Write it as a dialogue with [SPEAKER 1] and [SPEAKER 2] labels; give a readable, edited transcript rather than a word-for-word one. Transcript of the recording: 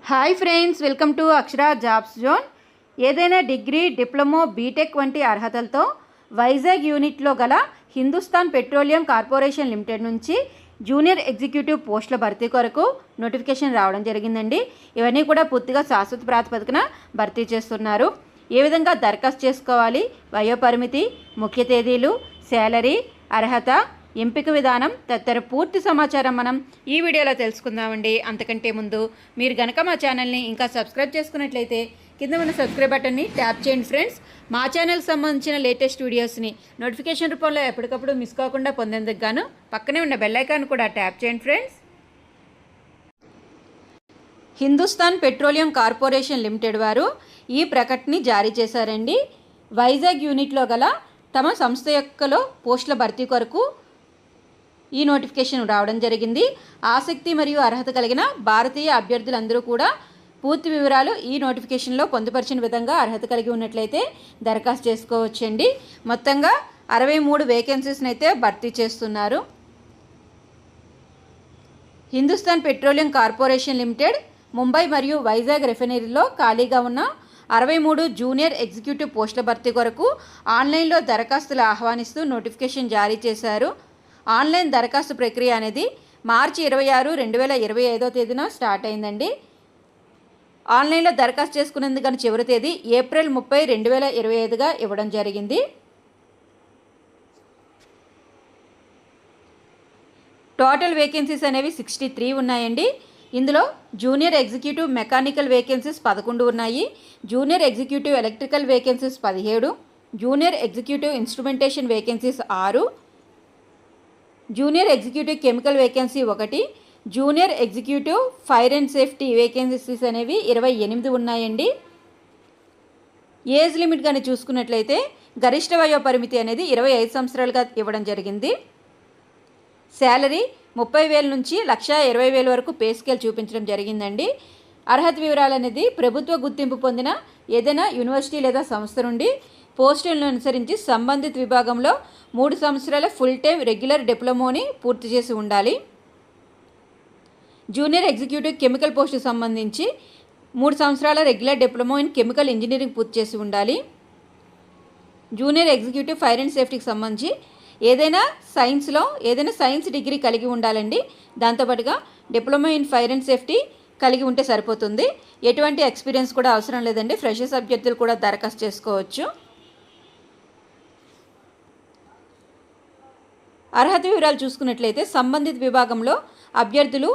[SPEAKER 1] Hi friends, welcome to Akshara jobs zone. ఏదైనా degree, diploma, BTech వంటి అర్హతలతో వైజాగ్ యూనిట్లో గల హిందుస్థాన్ పెట్రోలియం కార్పొరేషన్ లిమిటెడ్ నుంచి జూనియర్ ఎగ్జిక్యూటివ్ పోస్టుల భర్తీ కొరకు నోటిఫికేషన్ రావడం జరిగిందండి. ఇవన్నీ కూడా పూర్తిగా శాశ్వత ప్రాతిపదికన భర్తీ చేస్తున్నారు. ఏ విధంగా దరఖాస్తు చేసుకోవాలి, వయోపరిమితి, ముఖ్య తేదీలు, శాలరీ, అర్హత, ఎంపిక విధానం తదితర పూర్తి సమాచారం మనం ఈ వీడియోలో తెలుసుకుందామండి. అంతకంటే ముందు మీరు గనక మా ఛానల్ని ఇంకా సబ్స్క్రైబ్ చేసుకున్నట్లయితే కింద ఉన్న సబ్స్క్రైబ్ బటన్ని ట్యాప్ చేయండి ఫ్రెండ్స్. మా ఛానల్కి సంబంధించిన లేటెస్ట్ వీడియోస్ని నోటిఫికేషన్ రూపంలో ఎప్పటికప్పుడు మిస్ కాకుండా పొందేందుకు గాను పక్కనే ఉన్న బెల్ ఐకాన్ కూడా ట్యాప్ చేయండి friends. Hindustan petroleum corporation limited వారు ఈ ప్రకటనని జారీ చేశారండి. వైజాగ్ యూనిట్లో గల తమ సంస్థ యొక్కలో పోస్టుల భర్తీ కొరకు ఈ నోటిఫికేషన్ రావడం జరిగింది. ఆసక్తి మరియు అర్హత కలిగిన భారతీయ అభ్యర్థులందరూ కూడా పూర్తి వివరాలు ఈ నోటిఫికేషన్లో పొందుపరిచిన విధంగా అర్హత కలిగి ఉన్నట్లయితే దరఖాస్తు చేసుకోవచ్చండి. మొత్తంగా 63 వేకెన్సీస్ని అయితే భర్తీ చేస్తున్నారు. Hindustan petroleum corporation limited Mumbai మరియు వైజాగ్ రిఫైనరీలో ఖాళీగా ఉన్న 63 జూనియర్ ఎగ్జిక్యూటివ్ పోస్టుల భర్తీ కొరకు ఆన్లైన్లో దరఖాస్తులు ఆహ్వానిస్తూ నోటిఫికేషన్ జారీ చేశారు. ఆన్లైన్ దరఖాస్తు ప్రక్రియ అనేది మార్చి 26, 2025 తేదీన స్టార్ట్ అయిందండి. ఆన్లైన్లో దరఖాస్తు చేసుకునేందుకు కానీ చివరి తేదీ ఏప్రిల్ 30, 2025గా ఇవ్వడం జరిగింది. టోటల్ వేకెన్సీస్ అనేవి 63 ఉన్నాయండి. ఇందులో జూనియర్ ఎగ్జిక్యూటివ్ మెకానికల్ వేకెన్సీస్ 11 ఉన్నాయి. Junior executive electrical vacancies 17, junior executive instrumentation vacancies 6, junior executive chemical vacancy 1, junior executive fire and safety vacancies అనేవి 28 ఉన్నాయండి. ఏజ్ లిమిట్ కానీ చూసుకున్నట్లయితే గరిష్ట వయో పరిమితి అనేది 25 సంవత్సరాలుగా ఇవ్వడం జరిగింది. శాలరీ 30,000 నుంచి 1,20,000 వరకు పే స్కేల్ చూపించడం జరిగిందండి. అర్హత వివరాలు అనేది ప్రభుత్వ గుర్తింపు పొందిన ఏదైనా యూనివర్సిటీ లేదా సంస్థ నుండి పోస్టులను అనుసరించి సంబంధిత విభాగంలో 3 సంవత్సరాల ఫుల్ టైం రెగ్యులర్ డిప్లొమాని పూర్తి చేసి ఉండాలి. జూనియర్ ఎగ్జిక్యూటివ్ కెమికల్ పోస్టుకు సంబంధించి 3 సంవత్సరాల regular diploma in chemical engineering పూర్తి చేసి ఉండాలి. జూనియర్ ఎగ్జిక్యూటివ్ ఫైర్ అండ్ సేఫ్టీకి సంబంధించి ఏదైనా సైన్స్ డిగ్రీ కలిగి ఉండాలండి. దాంతోపాటుగా diploma in fire and safety కలిగి ఉంటే సరిపోతుంది. ఎటువంటి ఎక్స్పీరియన్స్ కూడా అవసరం లేదండి. ఫ్రెషర్స్ అభ్యర్థులు కూడా దరఖాస్తు చేసుకోవచ్చు. అర్హత వివరాలు చూసుకున్నట్లయితే సంబంధిత విభాగంలో అభ్యర్థులు